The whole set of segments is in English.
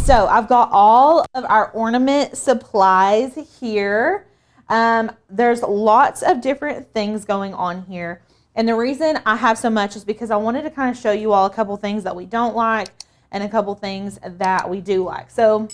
So I've got all of our ornament supplies here. There's lots of different things going on here. And the reason I have so much is because I wanted to kind of show you all a couple things that we don't like and a couple things that we do like. So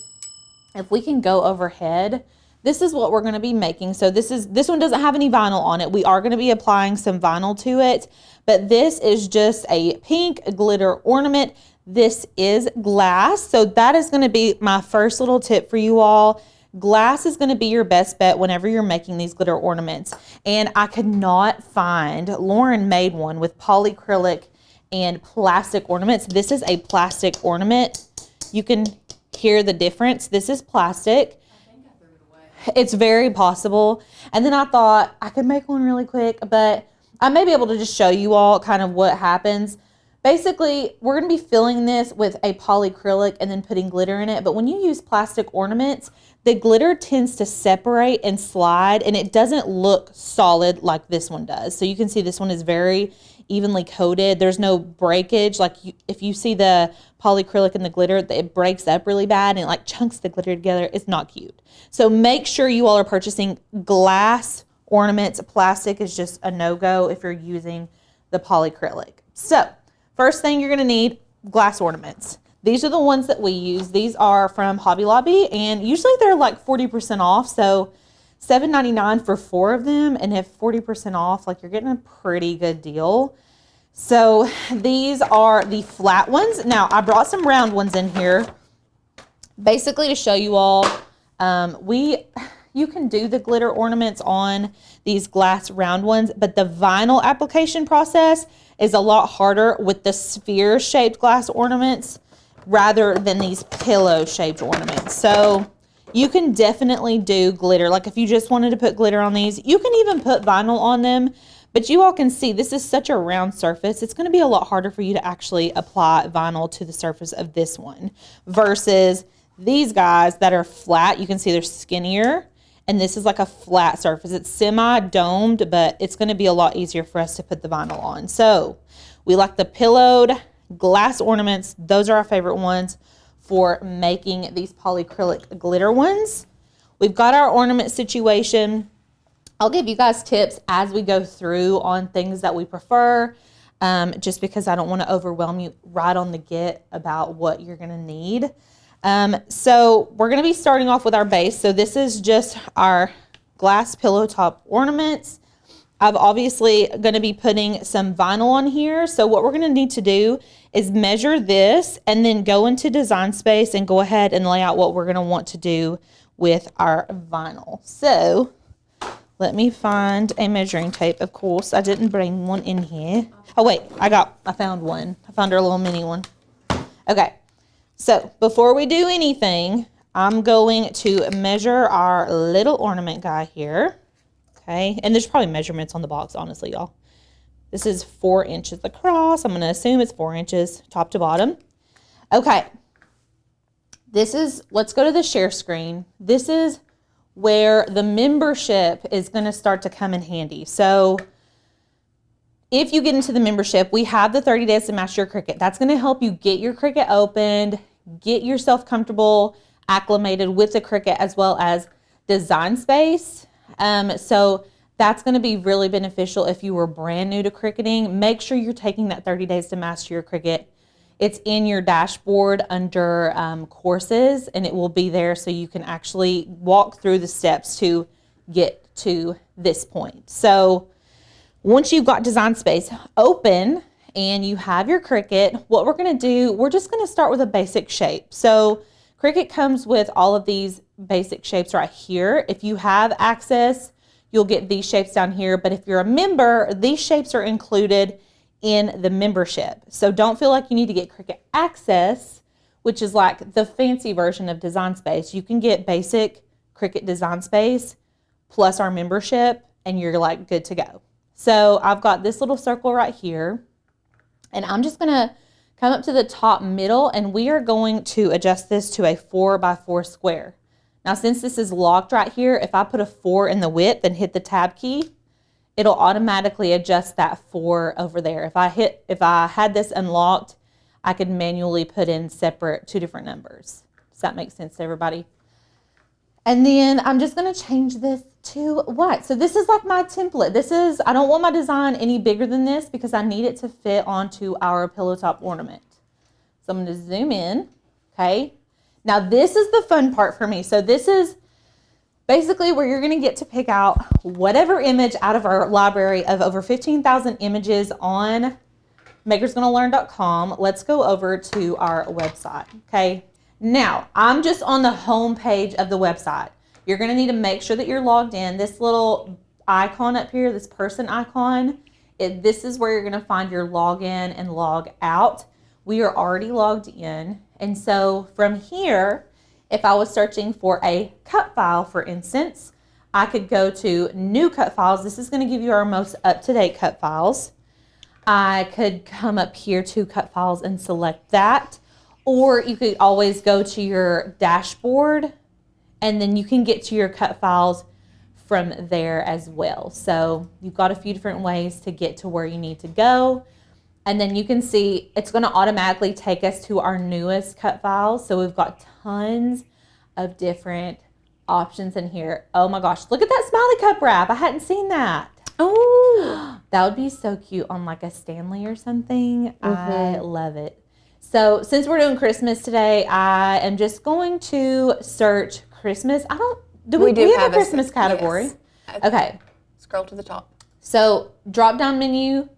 if we can go overhead, this is what we're going to be making. So this one doesn't have any vinyl on it. We are going to be applying some vinyl to it, but this is just a pink glitter ornament. This is glass. So that is going to be my first little tip for you all. Glass is going to be your best bet whenever you're making these glitter ornaments. And I could not find, Lauren made one with polycrylic and plastic ornaments. This is a plastic ornament. You can hear the difference. This is plastic. I think I threw it away. It's very possible. And then I thought I could make one really quick, but I may be able to just show you all kind of what happens. Basically, we're going to be filling this with a polycrylic and then putting glitter in it. But when you use plastic ornaments, the glitter tends to separate and slide, and it doesn't look solid like this one does. So you can see this one is very evenly coated. There's no breakage. Like if you see the polycrylic and the glitter, it breaks up really bad and it like chunks the glitter together. It's not cute. So make sure you all are purchasing glass ornaments. Plastic is just a no-go if you're using the polycrylic. So first thing you're going to need, glass ornaments. These are the ones that we use. These are from Hobby Lobby, and usually they're like 40% off. So $7.99 for 4 of them, and if 40% off, like you're getting a pretty good deal. So these are the flat ones. Now I brought some round ones in here, basically to show you all. You can do the glitter ornaments on these glass round ones, but the vinyl application process is a lot harder with the sphere shaped glass ornaments rather than these pillow shaped ornaments. So you can definitely do glitter. Like if you just wanted to put glitter on these, you can even put vinyl on them, but you all can see this is such a round surface. It's going to be a lot harder for you to actually apply vinyl to the surface of this one versus these guys that are flat. You can see they're skinnier, and this is like a flat surface. It's semi-domed, but it's going to be a lot easier for us to put the vinyl on. So we like the pillowed glass ornaments. Those are our favorite ones for making these polycrylic glitter ones. We've got our ornament situation. I'll give you guys tips as we go through on things that we prefer, just because I don't want to overwhelm you right on the get about what you're going to need. So we're going to be starting off with our base. So this is just our glass pillow top ornaments. I'm obviously going to be putting some vinyl on here. So what we're going to need to do is measure this and then go into Design Space and go ahead and lay out what we're going to want to do with our vinyl. So let me find a measuring tape. Of course, I didn't bring one in here. Oh wait, I found one. I found our little mini one. Okay. So before we do anything, I'm going to measure our little ornament guy here. Okay, and there's probably measurements on the box, honestly, y'all. This is 4 inches across. I'm going to assume it's 4 inches top to bottom. Okay, let's go to the share screen. This is where the membership is going to start to come in handy. So if you get into the membership, we have the 30 days to master your Cricut. That's going to help you get your Cricut opened, get yourself comfortable, acclimated with the Cricut, as well as Design Space. So that's going to be really beneficial if you were brand new to Cricketing. Make sure you're taking that 30 days to master your Cricut. It's in your dashboard under courses, and it will be there so you can actually walk through the steps to get to this point. So once you've got Design Space open and you have your Cricut, what we're going to do, we're just going to start with a basic shape. So Cricut comes with all of these basic shapes right here. If you have access, you'll get these shapes down here. But if you're a member, these shapes are included in the membership. So don't feel like you need to get Cricut Access, which is like the fancy version of Design Space. You can get basic Cricut Design Space plus our membership, and you're like good to go. So I've got this little circle right here, and I'm just going to come up to the top middle, and we are going to adjust this to a 4x4 square. Now, since this is locked right here, if I put a 4 in the width and hit the tab key, it'll automatically adjust that 4 over there. If I had this unlocked, I could manually put in separate 2 different numbers. Does that make sense to everybody? And then I'm just going to change this to white. So this is like my template. I don't want my design any bigger than this because I need it to fit onto our pillow top ornament. So I'm going to zoom in, okay? Now this is the fun part for me. So this is basically where you're going to get to pick out whatever image out of our library of over 15,000 images on makersgonnalearn.com. Let's go over to our website, okay? Now, I'm just on the home page of the website. You're going to need to make sure that you're logged in. This little icon up here, this person icon, this is where you're going to find your login and log out. We are already logged in. And so from here, if I was searching for a cut file, for instance, I could go to new cut files. This is going to give you our most up-to-date cut files. I could come up here to cut files and select that. Or you could always go to your dashboard and then you can get to your cut files from there as well. So you've got a few different ways to get to where you need to go. And then you can see it's going to automatically take us to our newest cut files. So we've got tons of different options in here. Oh my gosh, look at that smiley cup wrap. I hadn't seen that. Oh, that would be so cute on like a Stanley or something. I love it. So since we're doing Christmas today, I am just going to search Christmas. We have a Christmas category. Yes. Okay. Scroll to the top. So drop down menu,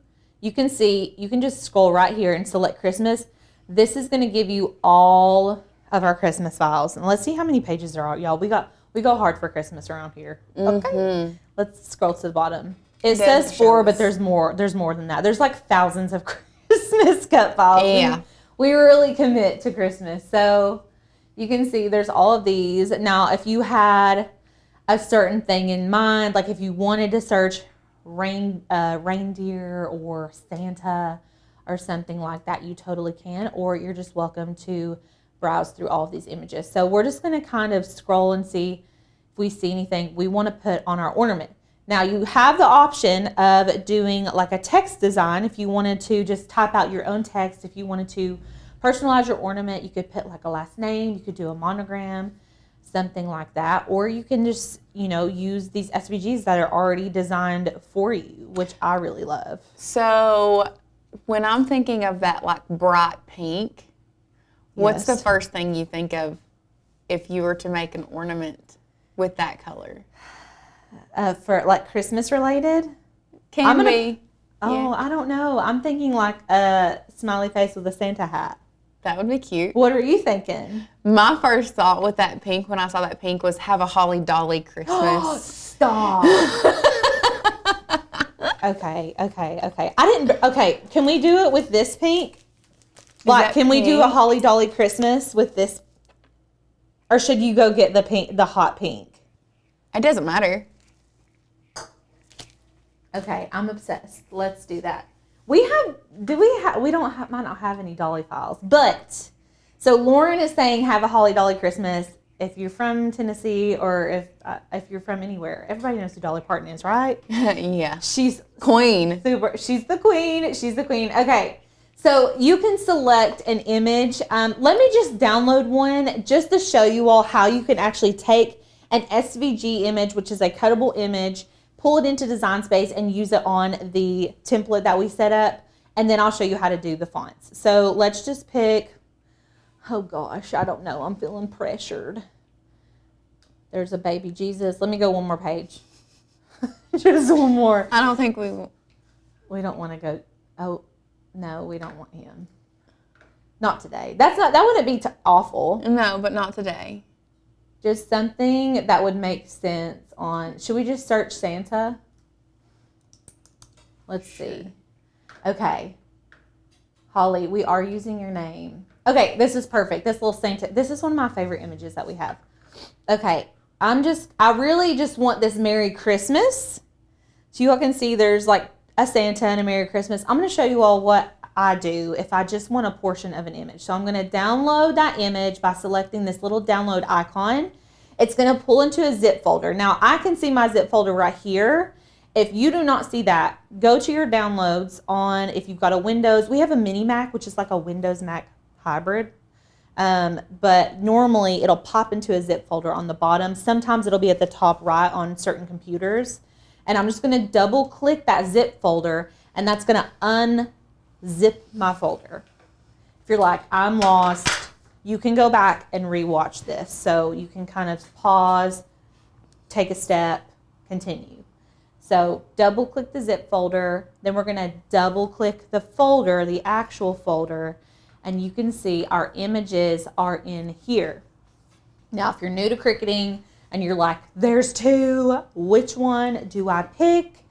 you can just scroll right here and select Christmas. This is going to give you all of our Christmas files. And let's see how many pages there are, y'all. We go hard for Christmas around here. Okay. Let's scroll to the bottom. It says 4, but there's more than that. There's like thousands of Christmas cut files. Yeah. We really commit to Christmas. So you can see there's all of these. Now, if you had a certain thing in mind, like if you wanted to search reindeer or Santa or something like that, you totally can. Or you're just welcome to browse through all of these images. So we're just going to kind of scroll and see if we see anything we want to put on our ornament. Now you have the option of doing like a text design if you wanted to just type out your own text. If you wanted to personalize your ornament, you could put like a last name, you could do a monogram, something like that. Or you can just, use these SVGs that are already designed for you, which I really love. So when I'm thinking of that like bright pink, what's the first thing you think of if you were to make an ornament with that color? For like Christmas related? Can be. Oh, yeah. I don't know. I'm thinking like a smiley face with a Santa hat. That would be cute. What are you thinking? My first thought with that pink, when I saw that pink, was have a holly dolly Christmas. Stop. Okay. Okay, can we do it with this pink? Like, can we do a holly dolly Christmas with this? Or should you go get the hot pink? It doesn't matter. Okay, I'm obsessed. Let's do that. We might not have any dolly files, but so Lauren is saying have a holly dolly Christmas if you're from Tennessee or if you're from anywhere. Everybody knows who Dolly Parton is, right? Yeah. She's queen. Super. She's the queen. Okay. So you can select an image. Let me just download one just to show you all how you can actually take an SVG image, which is a cuttable image, pull it into Design Space and use it on the template that we set up. And then I'll show you how to do the fonts. So let's just pick, oh gosh, I don't know. I'm feeling pressured. There's a baby Jesus. Let me go one more page. Just one more. I don't think we will. We don't want to go. Oh, no, we don't want him. Not today. That wouldn't be awful. No, but not today. Just something that would make sense on, should we just search Santa? Let's see. Okay. Holly, we are using your name. Okay, this is perfect. This little Santa, this is one of my favorite images that we have. Okay, I really just want this Merry Christmas. So you all can see there's like a Santa and a Merry Christmas. I'm going to show you all what I do if I just want a portion of an image. So I'm going to download that image by selecting this little download icon. It's going to pull into a zip folder. Now I can see my zip folder right here. If you do not see that, go to your downloads on, if you've got a Windows, we have a mini Mac, which is like a Windows Mac hybrid. But normally it'll pop into a zip folder on the bottom. Sometimes it'll be at the top right on certain computers. And I'm just going to double click that zip folder, and that's going to unzip my folder. If you're like, I'm lost, you can go back and rewatch this. So you can kind of pause, take a step, continue. So double click the zip folder, then we're going to double click the folder, the actual folder, and you can see our images are in here. Now, if you're new to Cricketing and you're like, there's two, which one do I pick?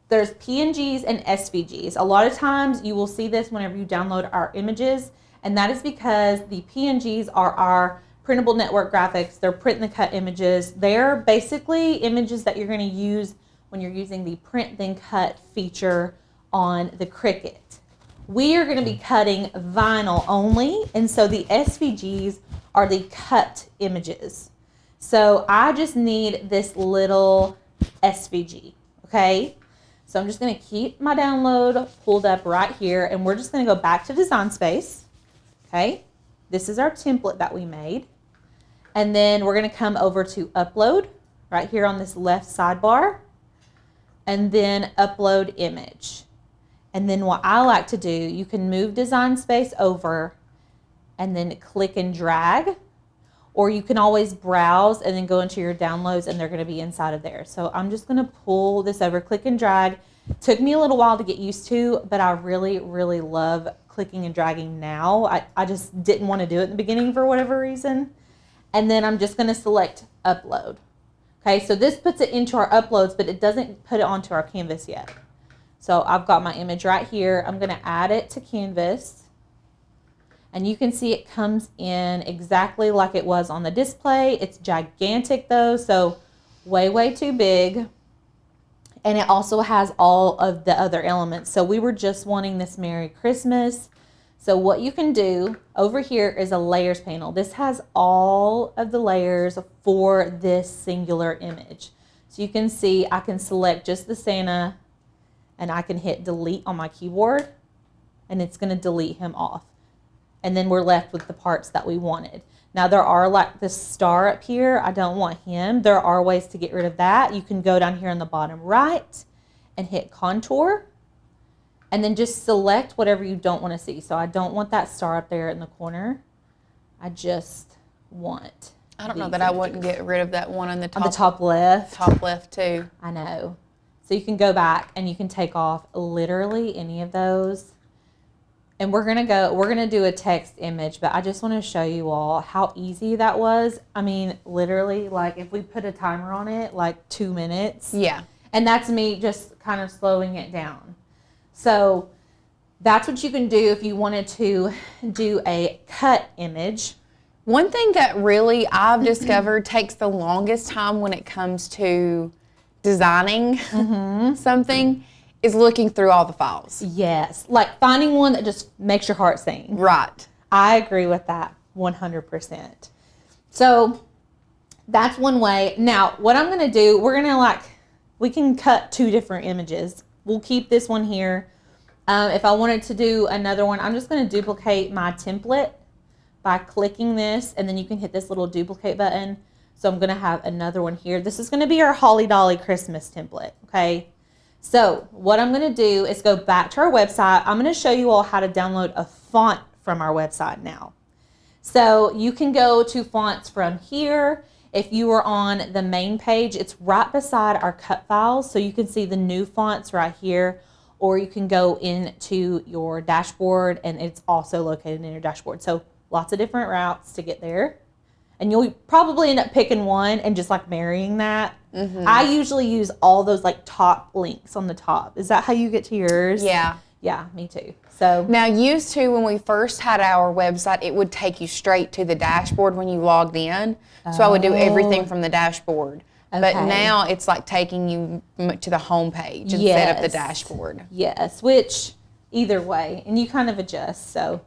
There's PNGs and SVGs. A lot of times you will see this whenever you download our images, and that is because the PNGs are our printable network graphics. They're print and cut images. They're basically images that you're going to use when you're using the print then cut feature on the Cricut. We are going to be cutting vinyl only, and so the SVGs are the cut images. So I just need this little SVG, okay? So I'm just going to keep my download pulled up right here, and we're just going to go back to Design Space, okay? This is our template that we made. And then we're going to come over to Upload right here on this left sidebar, and then Upload Image. And then what I like to do, you can move Design Space over and then click and drag, or you can always browse and then go into your downloads and they're going to be inside of there. So I'm just going to pull this over, click and drag. Took me a little while to get used to, but I really, really love clicking and dragging now. I just didn't want to do it in the beginning for whatever reason. And then I'm just going to select Upload. Okay, so this puts it into our uploads, but it doesn't put it onto our canvas yet. So I've got my image right here. I'm going to add it to canvas. And you can see it comes in exactly like it was on the display. It's gigantic though, so way, way too big. And it also has all of the other elements. So we were just wanting this Merry Christmas. So what you can do over here is a layers panel. This has all of the layers for this singular image. So you can see I can select just the Santa and I can hit delete on my keyboard and it's going to delete him off. And then we're left with the parts that we wanted. Now there are like this star up here. I don't want him. There are ways to get rid of that. You can go down here on the bottom right and hit contour and then just select whatever you don't want to see. So I don't want that star up there in the corner. I just want I don't know that I wouldn't get rid of that one on the top left. Top left too. I know. So you can go back and you can take off literally any of those. And we're gonna do a text image, but I just want to show you all how easy that was. I mean, literally, like if we put a timer on it, like 2 minutes. Yeah. And that's me just kind of slowing it down. So that's what you can do if you wanted to do a cut image. One thing that really I've discovered takes the longest time when it comes to designing something is looking through all the files. Yes, like finding one that just makes your heart sing. Right. I agree with that 100%. So that's one way. Now, what I'm going to do, we can cut 2 different images. We'll keep this one here. If I wanted to do another one, I'm just going to duplicate my template by clicking this, and then you can hit this little duplicate button. So I'm going to have another one here. This is going to be our Holly Dolly Christmas template, okay? So what I'm going to do is go back to our website. I'm going to show you all how to download a font from our website now. So you can go to fonts from here. If you are on the main page, it's right beside our cut files. So you can see the new fonts right here, or you can go into your dashboard and it's also located in your dashboard. So lots of different routes to get there. And you'll probably end up picking one and just like marrying that. I usually use all those like top links on the top. Is that how you get to yours? Yeah. Yeah, me too. So now used to when we first had our website, it would take you straight to the dashboard when you logged in. So I would do everything from the dashboard. Okay. But now it's like taking you to the home page instead of the dashboard. Yes, which either way, and you kind of adjust. So,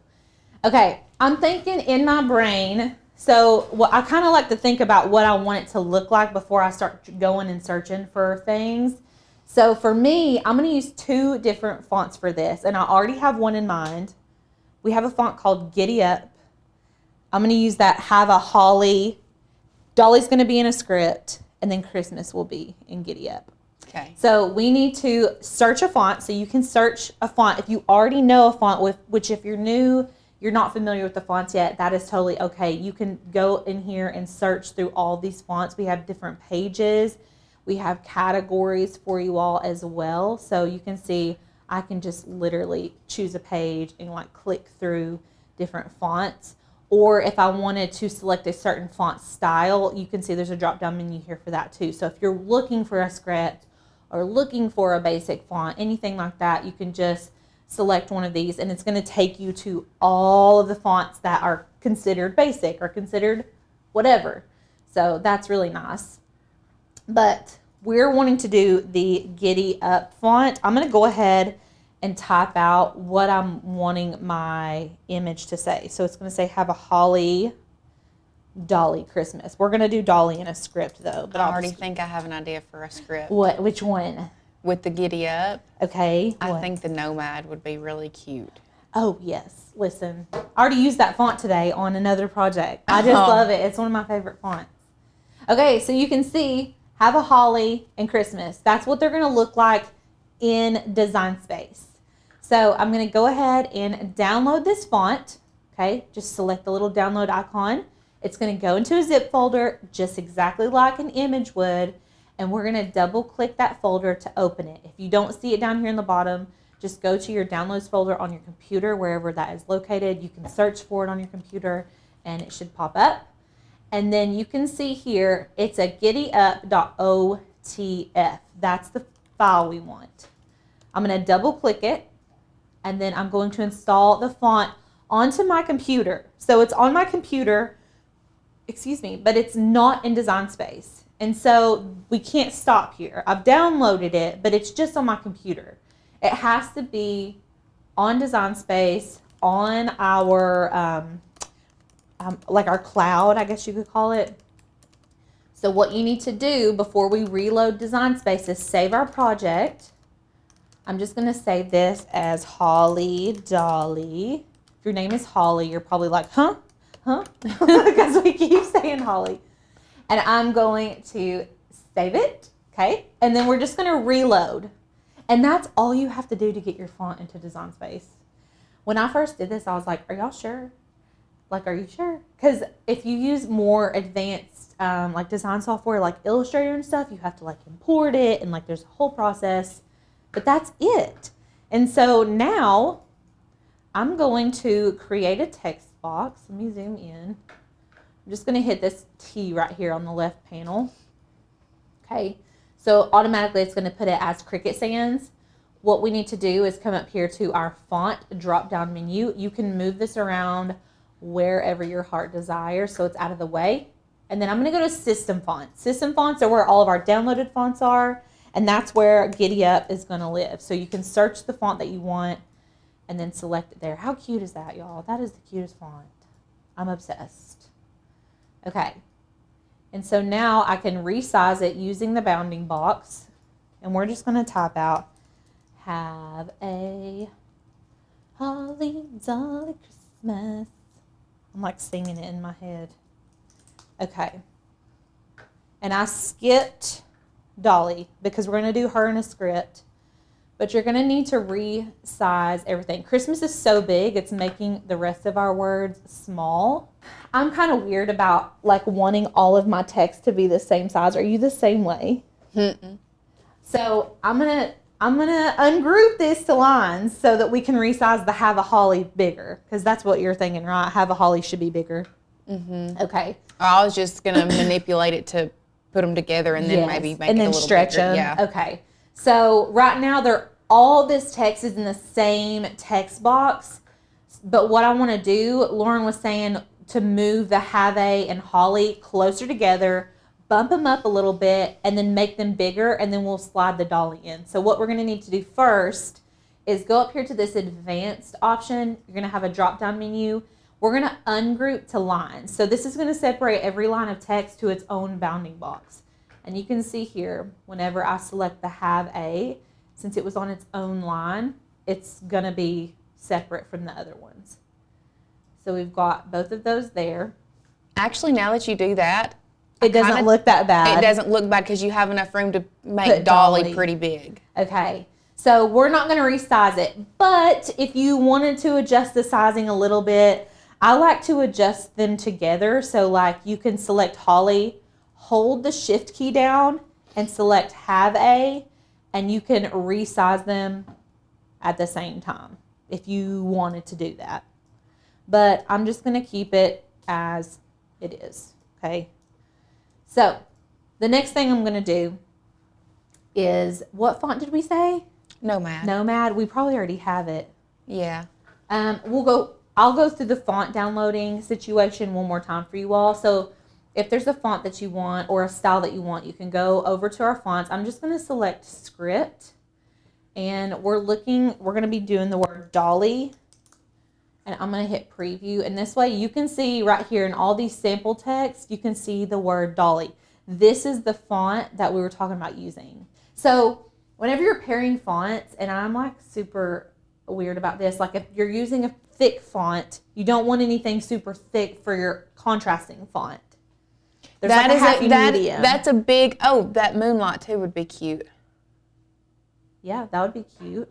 okay, I'm thinking in my brain. So I kind of like to think about what I want it to look like before I start going and searching for things. So for me, I'm going to use 2 different fonts for this, and I already have one in mind. We have a font called Giddy Up. I'm going to use that have a holly. Dolly's going to be in a script, and then Christmas will be in Giddy Up. Okay. So we need to search a font. So you can search a font. If you already know a font, which if you're new, you're not familiar with the fonts yet, that is totally okay. You can go in here and search through all these fonts. We have different pages. We have categories for you all as well. So you can see I can just literally choose a page and like click through different fonts. Or if I wanted to select a certain font style, you can see there's a drop down menu here for that too. So if you're looking for a script or looking for a basic font, anything like that, you can just select one of these and it's going to take you to all of the fonts that are considered basic or considered whatever. So that's really nice. But we're wanting to do the Giddy Up font. I'm going to go ahead and type out what I'm wanting my image to say. So it's going to say have a holly Dolly Christmas. We're going to do Dolly in a script though. But I already think I have an idea for a script. What? Which one? With the Giddy Up. Okay. I think the Nomad would be really cute. Oh, yes. Listen, I already used that font today on another project. I just love it. It's one of my favorite fonts. Okay, so you can see have a holly and Christmas. That's what they're going to look like in Design Space. So I'm going to go ahead and download this font. Okay, just select the little download icon. It's going to go into a zip folder just exactly like an image would. And we're going to double click that folder to open it. If you don't see it down here in the bottom, just go to your downloads folder on your computer, wherever that is located. You can search for it on your computer and it should pop up. And then you can see here, it's a giddyup.otf. That's the file we want. I'm going to double click it and then I'm going to install the font onto my computer. So it's on my computer, but it's not in Design Space. And so we can't stop here. I've downloaded it, but it's just on my computer. It has to be on Design Space, on our, like our cloud, I guess you could call it. So what you need to do before we reload Design Space is save our project. I'm just going to save this as Holly Dolly. If your name is Holly, you're probably like, huh? Because we keep saying Holly. And I'm going to save it, okay? And then we're just going to reload. And that's all you have to do to get your font into Design Space. When I first did this, I was like, are y'all sure? Like, are you sure? Because if you use more advanced like design software like Illustrator and stuff, you have to like import it and like there's a whole process. But that's it. And so now I'm going to create a text box. Let me zoom in. I'm just going to hit this T right here on the left panel. Okay, so automatically it's going to put it as Cricut Sans. What we need to do is come up here to our font drop-down menu. You can move this around wherever your heart desires so it's out of the way. And then I'm going to go to System Fonts. System Fonts are where all of our downloaded fonts are, and that's where Giddy Up is going to live. So you can search the font that you want and then select it there. How cute is that, y'all? That is the cutest font. I'm obsessed. Okay, and so now I can resize it using the bounding box, and we're just going to type out, have a holly jolly Christmas. I'm like singing it in my head. Okay, and I skipped Dolly because we're going to do her in a script, but you're going to need to resize everything. Christmas is so big, it's making the rest of our words small. I'm kind of weird about like wanting all of my text to be the same size. Are you the same way? Mm-mm. So I'm gonna ungroup this to lines so that we can resize the have a holly bigger, because that's what you're thinking, right? Have a holly should be bigger. Mm-hmm. Okay. I was just gonna manipulate it to put them together and then maybe make it a little stretch bigger. them. Yeah. Okay. So right now all this text is in the same text box, but what I want to do, Lauren was saying to move the have a and holly closer together, bump them up a little bit, and then make them bigger, and then we'll slide the dolly in. So what we're going to need to do first is go up here to this advanced option. You're going to have a drop-down menu. We're going to ungroup to lines. So this is going to separate every line of text to its own bounding box. And you can see here, whenever I select the have a, since it was on its own line, it's going to be separate from the other ones. So we've got both of those there. Actually, now that you do that, It doesn't look that bad. It doesn't look bad because you have enough room to make Put Dolly pretty big. Okay. So we're not going to resize it, but if you wanted to adjust the sizing a little bit, I like to adjust them together. So like you can select Holly, hold the shift key down and select have a, and you can resize them at the same time if you wanted to do that. But I'm just going to keep it as it is. Okay. So the next thing I'm going to do is, what font did we say? Nomad. Nomad. We probably already have it. Yeah. I'll go through the font downloading situation one more time for you all. So if there's a font that you want or a style that you want, you can go over to our fonts. I'm just going to select script, and we're going to be doing the word Dolly, and I'm going to hit preview. And this way you can see right here in all these sample text, you can see the word Dolly. This is the font that we were talking about using. So whenever you're pairing fonts, and I'm like super weird about this, like if you're using a thick font, you don't want anything super thick for your contrasting font. There's like a happy medium. That's a big, that Moonlight too would be cute. Yeah, that would be cute.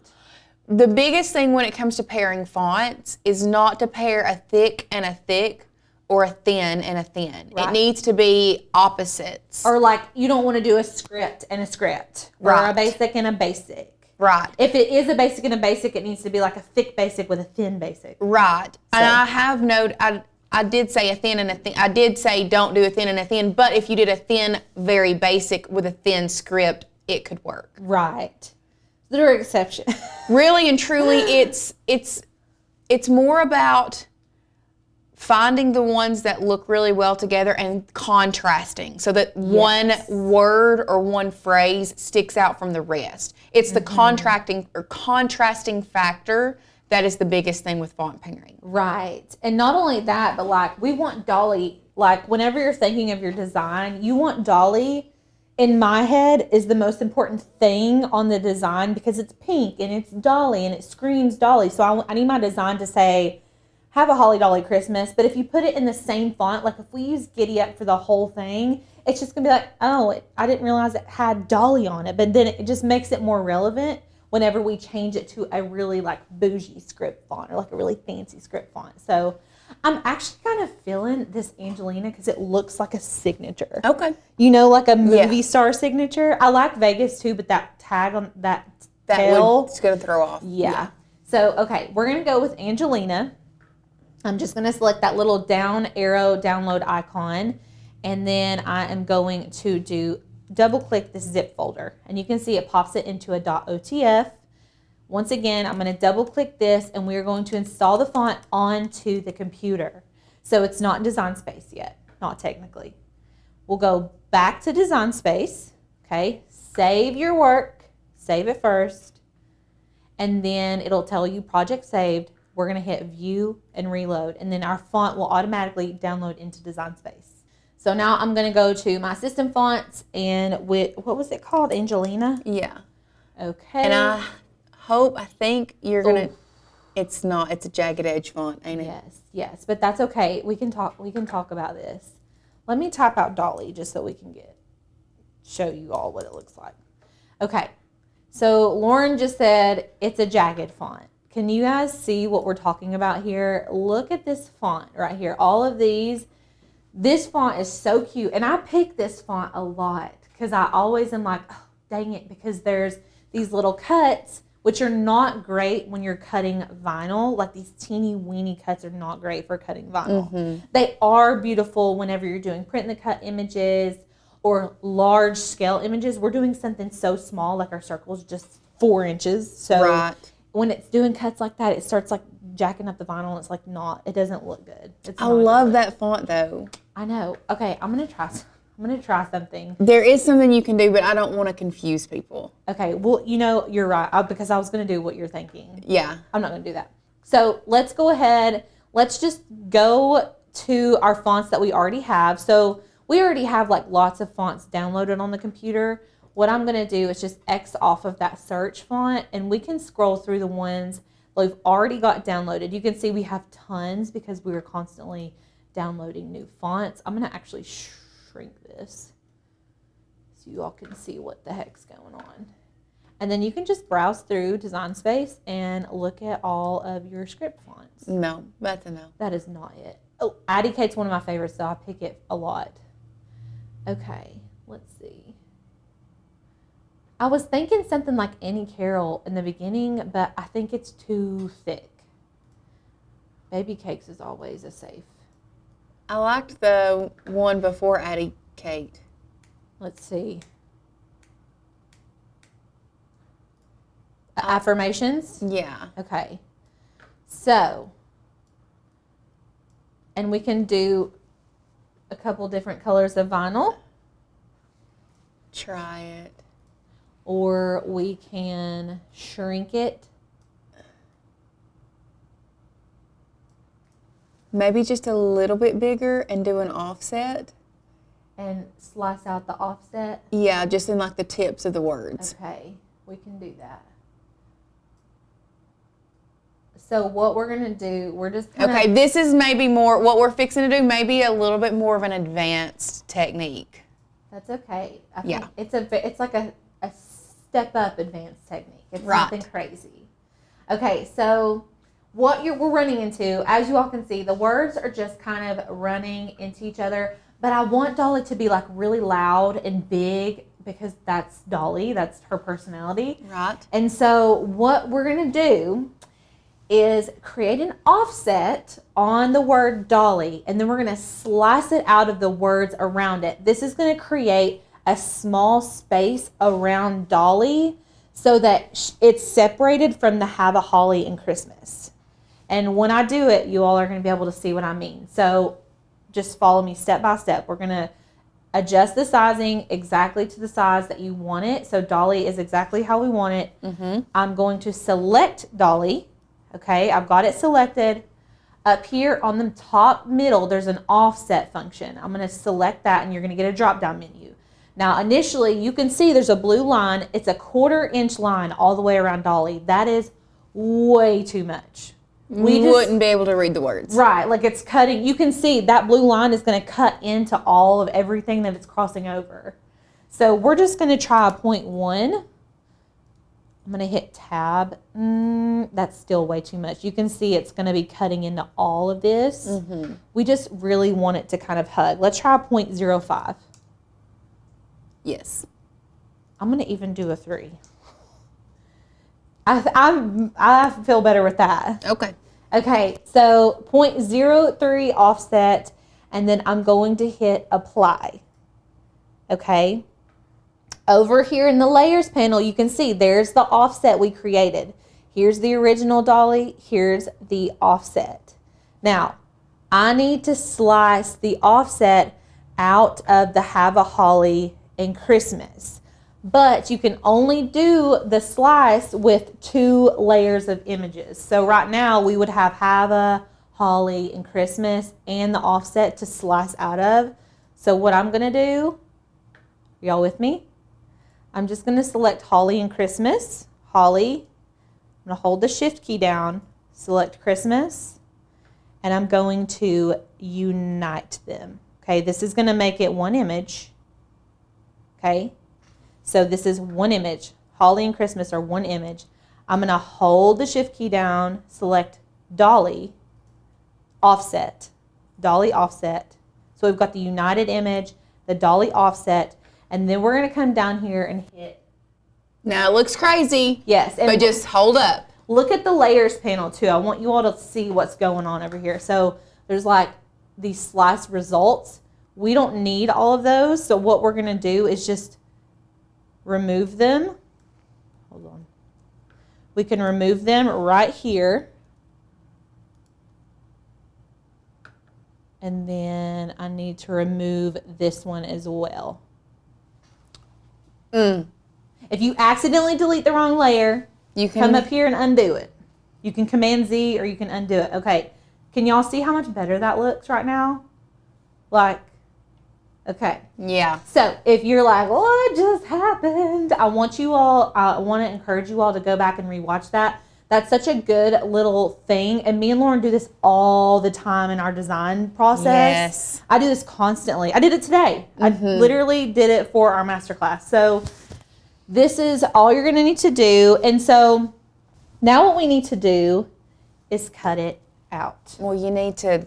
The biggest thing when it comes to pairing fonts is not to pair a thick and a thick or a thin and a thin. Right. It needs to be opposites. Or like you don't want to do a script and a script. Right. Or a basic and a basic. Right. If it is a basic and a basic, it needs to be like a thick basic with a thin basic. Right. So. And I have noted, I did say a thin and a thin. I did say don't do a thin and a thin, but if you did a thin, very basic with a thin script, it could work. Right. There are exceptions. Really and truly, it's more about finding the ones that look really well together and contrasting so that one word or one phrase sticks out from the rest. It's the contrasting factor that is the biggest thing with font pairing. Right. And not only that, but like we want Dolly, like whenever you're thinking of your design, you want Dolly, in my head, is the most important thing on the design because it's pink and it's Dolly and it screams Dolly. So I need my design to say, have a Holly Dolly Christmas. But if you put it in the same font, like if we use Giddy Up for the whole thing, it's just going to be like, I didn't realize it had Dolly on it. But then it just makes it more relevant whenever we change it to a really like bougie script font or like a really fancy script font. So I'm actually kind of feeling this Angelina because it looks like a signature. Okay. You know, like a movie star signature. I like Vegas too, but that tag on that tail. It's going to throw off. Yeah. So, okay, we're going to go with Angelina. I'm just going to select that little down arrow download icon. And then I am going to double click this zip folder. And you can see it pops it into a .otf. Once again, I'm going to double click this and we're going to install the font onto the computer. So it's not in Design Space yet, not technically. We'll go back to Design Space, okay? Save your work, save it first, and then it'll tell you project saved. We're going to hit view and reload, and then our font will automatically download into Design Space. So now I'm going to go to my system fonts and with, what was it called? Angelina? Yeah. Okay. And I think you're going to, it's a jagged edge font, ain't it? Yes, but that's okay. We can talk about this. Let me type out Dolly just so we can show you all what it looks like. Okay. So Lauren just said it's a jagged font. Can you guys see what we're talking about here? Look at this font right here. All of these. This font is so cute. And I pick this font a lot because I always am like, oh, dang it, because there's these little cuts, which are not great when you're cutting vinyl. Like these teeny weeny cuts are not great for cutting vinyl. Mm-hmm. They are beautiful whenever you're doing print in the cut images or large scale images. We're doing something so small, like our circle's just 4 inches. So when it's doing cuts like that, it starts like jacking up the vinyl. It's like it doesn't look good. I love that font though. I know. Okay, I'm gonna try something. There is something you can do, but I don't want to confuse people. Okay, well, you're right, because I was going to do what you're thinking. Yeah. I'm not going to do that. So let's go ahead. Let's just go to our fonts that we already have. So we already have like lots of fonts downloaded on the computer. What I'm going to do is just X off of that search font, and we can scroll through the ones We've already got downloaded. You can see we have tons because we were constantly downloading new fonts. I'm going to actually shrink this so you all can see what the heck's going on. And then you can just browse through Design Space and look at all of your script fonts. No, that's a no. That is not it. Oh, Addie Kate's one of my favorites, so I pick it a lot. Okay, let's see. I was thinking something like Annie Carroll in the beginning, but I think it's too thick. Baby Cakes is always a safe. I liked the one before Addie Kate. Let's see. Affirmations? Yeah. Okay. So, and we can do a couple different colors of vinyl. Try it. Or we can shrink it. Maybe just a little bit bigger and do an offset. And slice out the offset. Yeah, just in like the tips of the words. Okay, we can do that. So what we're going to do, we're just Okay, this is maybe more, what we're fixing to do, maybe a little bit more of an advanced technique. That's okay. I Yeah. think it's like a step up advanced technique. It's Right. something crazy. Okay, so what we're running into, as you all can see, the words are just kind of running into each other, but I want Dolly to be like really loud and big because that's Dolly, that's her personality. Right. And so what we're going to do is create an offset on the word Dolly, and then we're going to slice it out of the words around it. This is going to create a small space around Dolly so that it's separated from the Have a Holly and Christmas. And when I do it, you all are going to be able to see what I mean. So just follow me step by step. We're going to adjust the sizing exactly to the size that you want it. So Dolly is exactly how we want it. Mm-hmm. I'm going to select Dolly. Okay, I've got it selected. Up here on the top middle, there's an offset function. I'm going to select that and you're going to get a drop down menu. Now initially you can see there's a blue line. It's a 1/4 inch line all the way around Dolly. That is way too much. We wouldn't be able to read the words. Right, like it's cutting. You can see that blue line is going to cut into all of everything that it's crossing over. So we're just going to try a 0.1. I'm going to hit tab. That's still way too much. You can see it's going to be cutting into all of this. Mm-hmm. We just really want it to kind of hug. Let's try a 0.05. Yes. I'm going to even do a 3. I feel better with that. Okay. Okay, so 0.03 offset, and then I'm going to hit apply. Okay. Over here in the layers panel, you can see there's the offset we created. Here's the original Dolly. Here's the offset. Now, I need to slice the offset out of the Have a Holly and Christmas. But you can only do the slice with 2 layers of images. So right now we would have a Holly and Christmas and the offset to slice out of. So what I'm going to do, y'all with me? I'm just going to select Holly and Christmas. Holly. I'm going to hold the shift key down, select Christmas, and I'm going to unite them. Okay, this is going to make it one image. Okay, so this is one image. Holly and Christmas are one image. I'm going to hold the shift key down, select Dolly, offset, Dolly offset. So we've got the united image, the Dolly offset, and then we're going to come down here and hit. Now it looks crazy. Yes. But just hold up. Look at the layers panel too. I want you all to see what's going on over here. So there's like these slice results. We don't need all of those. So what we're going to do is just remove them. Hold on. We can remove them right here. And then I need to remove this one as well. If you accidentally delete the wrong layer, you can come up here and undo it. You can Command Z or you can undo it. Okay. Can y'all see how much better that looks right now? Like, okay. Yeah. So if you're like, what just happened? I want to encourage you all to go back and rewatch that. That's such a good little thing. And me and Lauren do this all the time in our design process. Yes. I do this constantly. I did it today. I literally did it for our masterclass. So this is all you're going to need to do. And so now what we need to do is cut it out. Well, you need to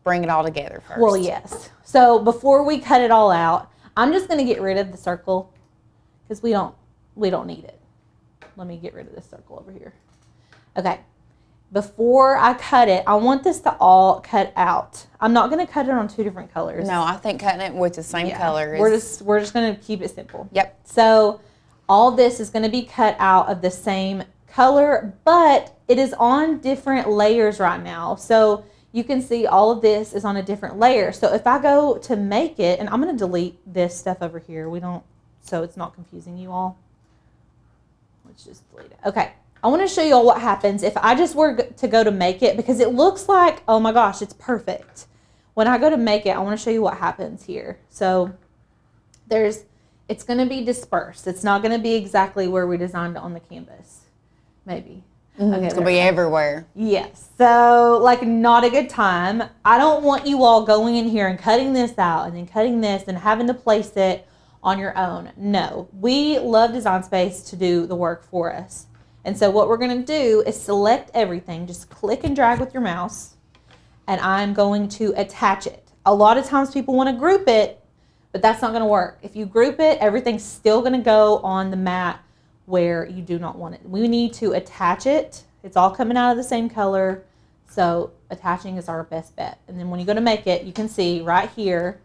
bring it all together first. Well, yes. So before we cut it all out, I'm just going to get rid of the circle because we don't need it. Let me get rid of this circle over here. Okay. Before I cut it, I want this to all cut out. I'm not going to cut it on 2 different colors. No, I think cutting it with the same color is... We're just going to keep it simple. Yep. So all this is going to be cut out of the same color, but it is on different layers right now. So you can see all of this is on a different layer. So if I go to make it, and I'm going to delete this stuff over here. So it's not confusing you all. Let's just delete it. Okay. I want to show you all what happens if I just were to go to make it, because it looks like, oh my gosh, it's perfect. When I go to make it, I want to show you what happens here. So it's going to be dispersed. It's not going to be exactly where we designed it on the canvas. Maybe. Okay, it's going to be everywhere. Yes. So, like, not a good time. I don't want you all going in here and cutting this out and then cutting this and having to place it on your own. No. We love Design Space to do the work for us. And so what we're going to do is select everything. Just click and drag with your mouse. And I'm going to attach it. A lot of times people want to group it, but that's not going to work. If you group it, everything's still going to go on the mat where you do not want it. We need to attach it. It's all coming out of the same color. So attaching is our best bet. And then when you go to make it, you can see right here,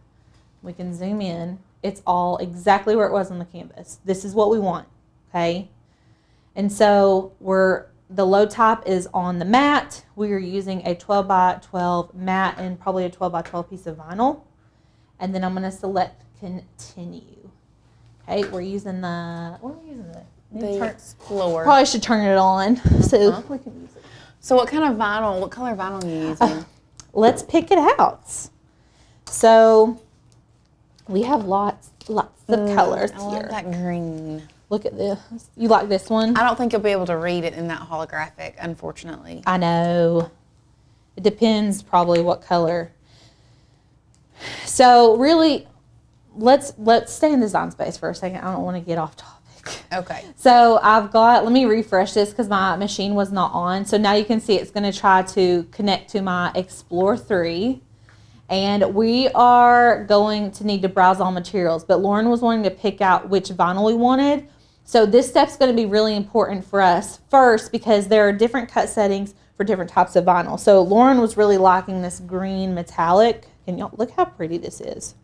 we can zoom in. It's all exactly where it was on the canvas. This is what we want, okay? And so the low top is on the mat. We are using a 12 by 12 mat and probably a 12 by 12 piece of vinyl. And then I'm going to select continue. Okay, we're using what are we using? The Explorer. Probably should turn it on so we can use it. So what color vinyl are you using? Let's pick it out. So we have lots of colors I here. love that green. Look at this. You like this one? I don't think you'll be able to read it in that holographic, unfortunately. I know. It depends probably what color. So really, let's stay in Design Space for a second. I don't want to get off topic. Okay. So let me refresh this because my machine was not on. So now you can see it's going to try to connect to my Explore 3. And we are going to need to browse all materials. But Lauren was wanting to pick out which vinyl we wanted. So this step's going to be really important for us first because there are different cut settings for different types of vinyl. So Lauren was really liking this green metallic. Can y'all look how pretty this is?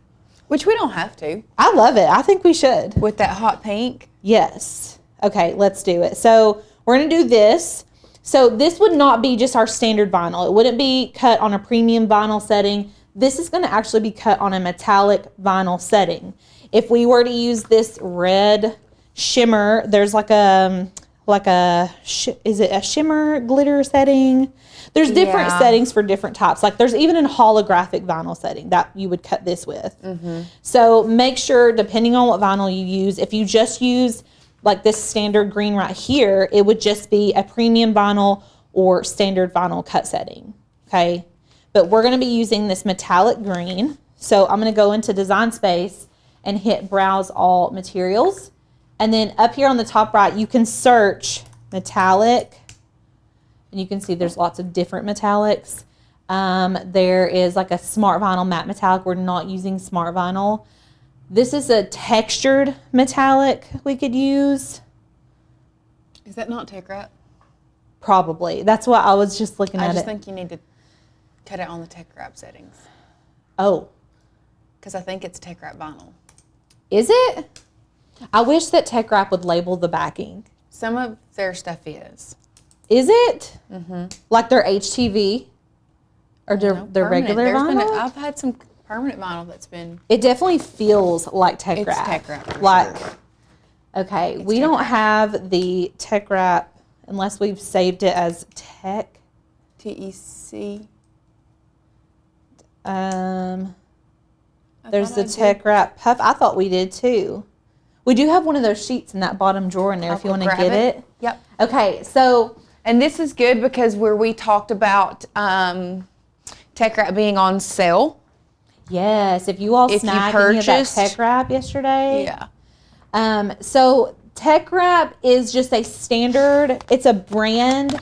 Which we don't have to. I love it. I think we should. With that hot pink? Yes. Okay, let's do it. So we're going to do this. So this would not be just our standard vinyl. It wouldn't be cut on a premium vinyl setting. This is going to actually be cut on a metallic vinyl setting. If we were to use this red shimmer, there's is it a shimmer glitter setting? There's different settings for different types. Like there's even a holographic vinyl setting that you would cut this with. So make sure, depending on what vinyl you use, if you just use like this standard green right here, it would just be a premium vinyl or standard vinyl cut setting, okay? But we're gonna be using this metallic green. So I'm gonna go into Design Space and hit Browse All Materials. And then up here on the top right, you can search metallic. And you can see there's lots of different metallics. There is like a Smart Vinyl Matte Metallic. We're not using Smart Vinyl. This is a textured metallic we could use. Is that not Tech Wrap? Probably. That's what I was just looking at. I just think you need to cut it on the Tech Wrap settings. Oh. Because I think it's Tech Wrap vinyl. Is it? I wish that Tech Wrap would label the backing. Some of their stuff is. Is it? Like their HTV? Or their regular vinyl? I've had some permanent vinyl that's been. It definitely feels like Tech Wrap. It's Tech Wrap. Like, sure. Okay, we don't have the Tech Wrap unless we've saved it as Tech. TEC. There's the Tech Wrap Puff. I thought we did too. We do have one of those sheets in that bottom drawer in there if you want to get it. Yep. Okay, so And this is good because where we talked about tech wrap being on sale. Yes, if you all snagged any of that tech wrap yesterday. Yeah. So tech wrap is just a standard, it's a brand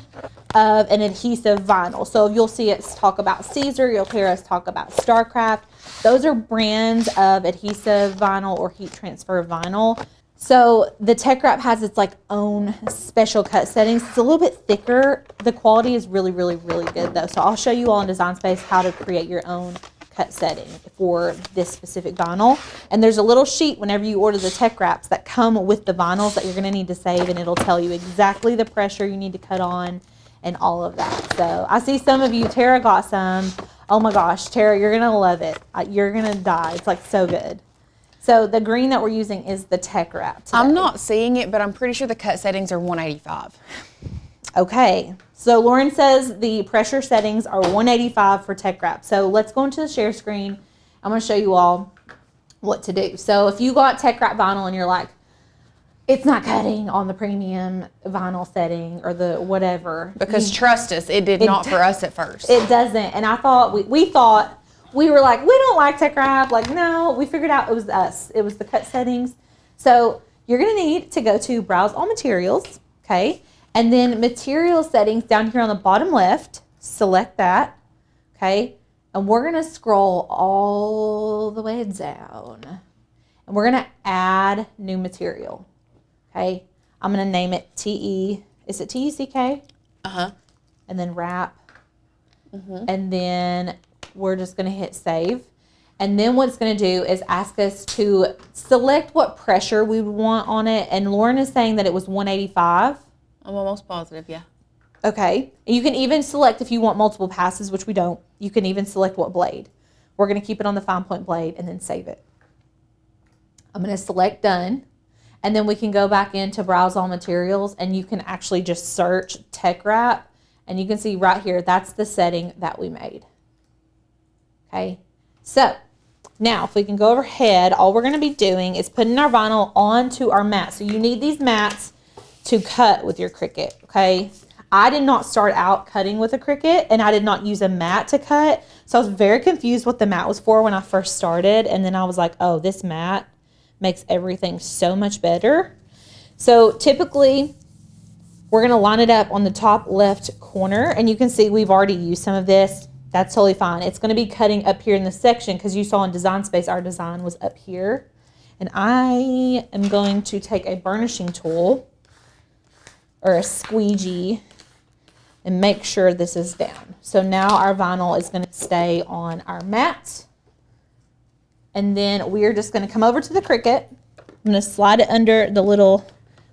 of an adhesive vinyl. So you'll see us talk about Caesar, you'll hear us talk about StarCraft. Those are brands of adhesive vinyl or heat transfer vinyl. So the tech wrap has its like own special cut settings. It's a little bit thicker. The quality is really, really, really good though. So I'll show you all in Design Space how to create your own cut setting for this specific vinyl. And there's a little sheet whenever you order the tech wraps that come with the vinyls that you're gonna need to save, and it'll tell you exactly the pressure you need to cut on and all of that. So I see some of you, Tara got some. Oh my gosh, Tara, you're gonna love it. You're gonna die, it's like so good. So the green that we're using is the tech wrap today. I'm not seeing it, but I'm pretty sure the cut settings are 185. Okay, so Lauren says the pressure settings are 185 for tech wrap. So let's go into the share screen. I'm gonna show you all what to do. So if you got tech wrap vinyl and you're like, it's not cutting on the premium vinyl setting or the whatever. Because trust us, it did not for us at first. It doesn't, and I thought, we were like, we don't like tech wrap. Like, no, we figured out it was us. It was the cut settings. So you're gonna need to go to Browse All Materials, okay? And then Material Settings down here on the bottom left, select that, okay? And we're gonna scroll all the way down. And we're gonna add new material, okay? I'm gonna name it TE, is it TECK? Uh-huh. And then wrap. And then we're just gonna hit save. And then what it's gonna do is ask us to select what pressure we would want on it. And Lauren is saying that it was 185. I'm almost positive, yeah. Okay. And you can even select if you want multiple passes, which we don't. You can even select what blade. We're gonna keep it on the fine point blade and then save it. I'm gonna select done. And then we can go back into Browse All Materials and you can actually just search tech wrap. And you can see right here, that's the setting that we made. Okay, so now if we can go overhead, all we're gonna be doing is putting our vinyl onto our mat. So you need these mats to cut with your Cricut, okay? I did not start out cutting with a Cricut and I did not use a mat to cut. So I was very confused what the mat was for when I first started. And then I was like, oh, this mat makes everything so much better. So typically we're gonna line it up on the top left corner and you can see we've already used some of this. That's totally fine. It's going to be cutting up here in the section because you saw in Design Space our design was up here. And I am going to take a burnishing tool or a squeegee and make sure this is down. So now our vinyl is going to stay on our mat. And then we are just going to come over to the Cricut. I'm going to slide it under the little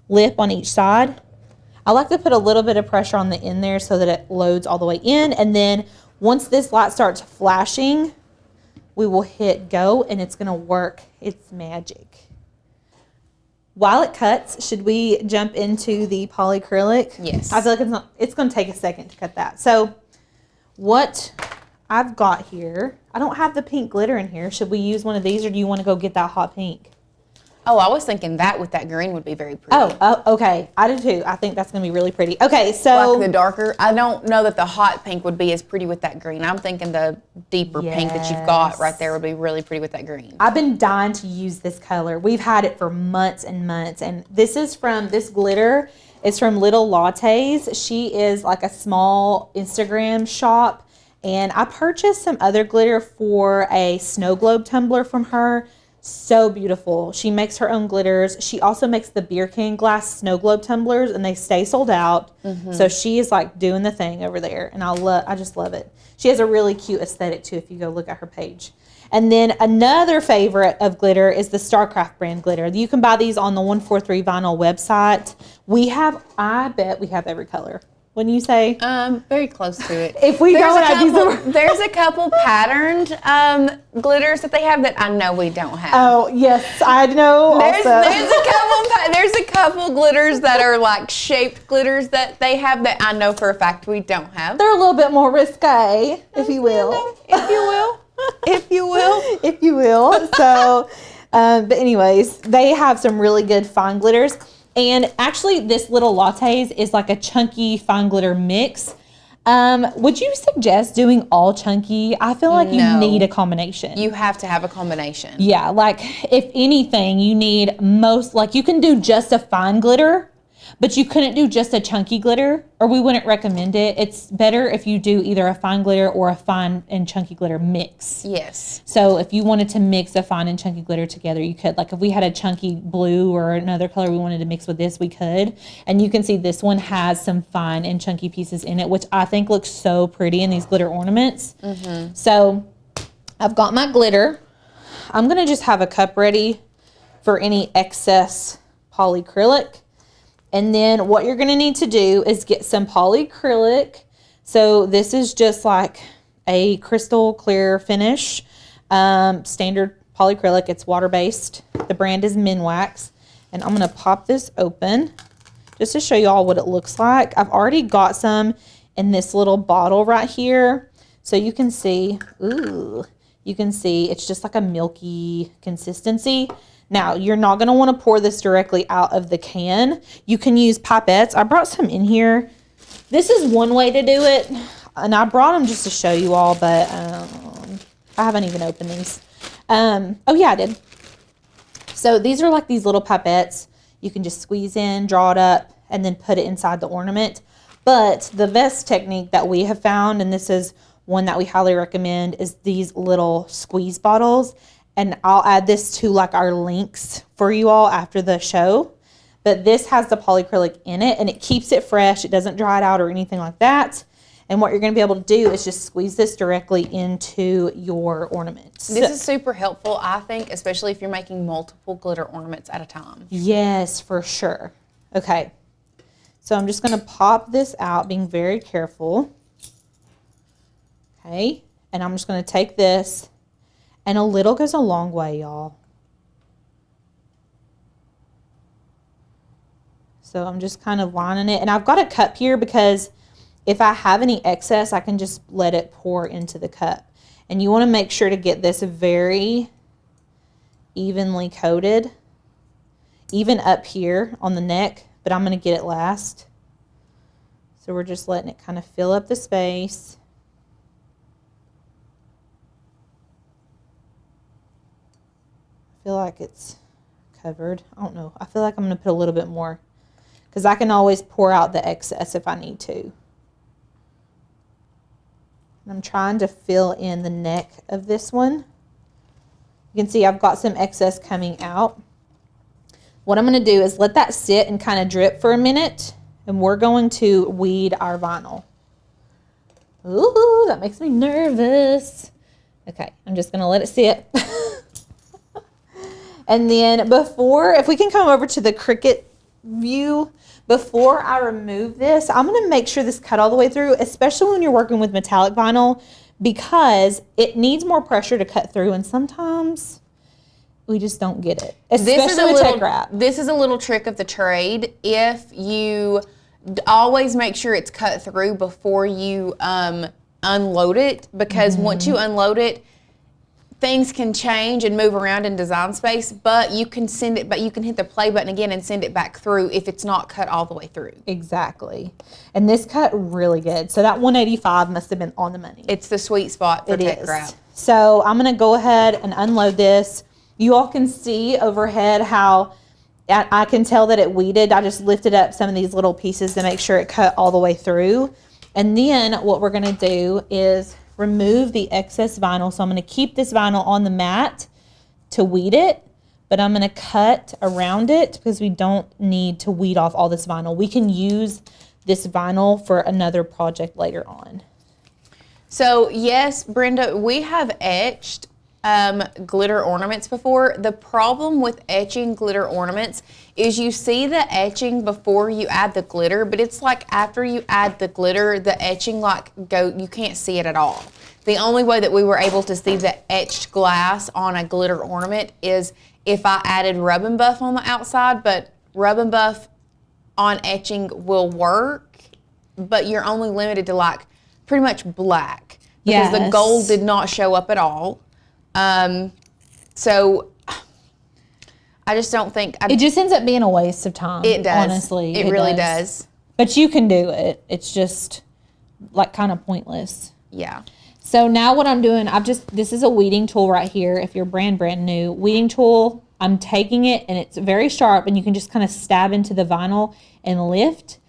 lip on each side. I like to put a little bit of pressure on the end there so that it loads all the way in. And then once this light starts flashing, we will hit go and it's gonna work its magic. While it cuts, should we jump into the polycrylic? Yes. I feel like it's gonna take a second to cut that. So what I've got here, I don't have the pink glitter in here. Should we use one of these or do you wanna go get that hot pink? Oh, I was thinking that with that green would be very pretty. Oh, okay. I do too. I think that's going to be really pretty. Okay, so. Like the darker. I don't know that the hot pink would be as pretty with that green. I'm thinking the deeper pink that you've got right there would be really pretty with that green. I've been dying to use this color. We've had it for months and months. And this glitter is from Little Lattes. She is like a small Instagram shop. And I purchased some other glitter for a snow globe tumbler from her. So beautiful. She makes her own glitters. She also makes the beer can glass snow globe tumblers and they stay sold out. So she is like doing the thing over there and I just love it. She has a really cute aesthetic too if you go look at her page. And then another favorite of glitter is the StarCraft brand glitter. You can buy these on the 143 Vinyl website. I bet we have every color. Wouldn't you say? Very close to it. If we there's a couple patterned glitters that they have that I know we don't have. Oh yes, I know. There's a couple glitters that are like shaped glitters that they have that I know for a fact we don't have. They're a little bit more risque, if you will. If you will. So, but anyways, they have some really good fine glitters. And actually this little lattes is like a chunky fine glitter mix. Would you suggest doing all chunky? I feel like you need a combination. You have to have a combination. Yeah, like if anything, you need like you can do just a fine glitter, but you couldn't do just a chunky glitter, or we wouldn't recommend it. It's better if you do either a fine glitter or a fine and chunky glitter mix. Yes. So if you wanted to mix a fine and chunky glitter together, you could. Like if we had a chunky blue or another color we wanted to mix with this, we could. And you can see this one has some fine and chunky pieces in it, which I think looks so pretty in these glitter ornaments. Mm-hmm. So I've got my glitter. I'm going to just have a cup ready for any excess polycrylic. And then what you're going to need to do is get some polycrylic. So this is just like a crystal clear finish, standard polycrylic. It's water-based. The brand is Minwax. And I'm going to pop this open just to show you all what it looks like. I've already got some in this little bottle right here. So you can see, you can see it's just like a milky consistency. Now, you're not going to want to pour this directly out of the can. You can use pipettes. I brought some in here. This is one way to do it, and I brought them just to show you all, but I haven't even opened these. Oh, yeah, I did. So these are like these little pipettes. You can just squeeze in, draw it up, and then put it inside the ornament. But the best technique that we have found, and this is one that we highly recommend, is these little squeeze bottles. And I'll add this to like our links for you all after the show. But this has the polycrylic in it and it keeps it fresh. It doesn't dry it out or anything like that. And what you're going to be able to do is just squeeze this directly into your ornaments. This is super helpful, I think, especially if you're making multiple glitter ornaments at a time. Yes, for sure. Okay. So I'm just going to pop this out, being very careful. Okay. And I'm just going to take this. And a little goes a long way, y'all. So I'm just kind of lining it. And I've got a cup here because if I have any excess, I can just let it pour into the cup. And you want to make sure to get this very evenly coated, even up here on the neck, but I'm going to get it last. So we're just letting it kind of fill up the space. I feel like it's covered. I don't know. I feel like I'm going to put a little bit more because I can always pour out the excess if I need to. And I'm trying to fill in the neck of this one. You can see I've got some excess coming out. What I'm going to do is let that sit and kind of drip for a minute, and we're going to weed our vinyl. Ooh, that makes me nervous. Okay, I'm just going to let it sit. And then if we can come over to the Cricut view, before I remove this, I'm going to make sure this cut all the way through, especially when you're working with metallic vinyl, because it needs more pressure to cut through, and sometimes we just don't get it, especially with tech wrap. This is a little trick of the trade. If you always make sure it's cut through before you unload it, because once you unload it, things can change and move around in design space, but you can send it, but you can hit the play button again and send it back through if it's not cut all the way through. Exactly. And this cut really good. So that 185 must have been on the money. It's the sweet spot for tech wrap. So I'm going to go ahead and unload this. You all can see overhead how I can tell that it weeded. I just lifted up some of these little pieces to make sure it cut all the way through. And then what we're going to do is remove the excess vinyl. So I'm going to keep this vinyl on the mat to weed it, but I'm going to cut around it because we don't need to weed off all this vinyl. We can use this vinyl for another project later on. So yes, Brenda, we have etched glitter ornaments before. The problem with etching glitter ornaments is you see the etching before you add the glitter, but it's like after you add the glitter, the etching you can't see it at all. The only way that we were able to see the etched glass on a glitter ornament is if I added Rub and Buff on the outside, but Rub and Buff on etching will work, but you're only limited to like pretty much black because the gold did not show up at all. So I just don't think... it just ends up being a waste of time. It does. Honestly. It really does. But you can do it. It's just like kind of pointless. Yeah. So now what I'm doing, this is a weeding tool right here. If you're brand new, weeding tool, I'm taking it and it's very sharp and you can just kind of stab into the vinyl and lift.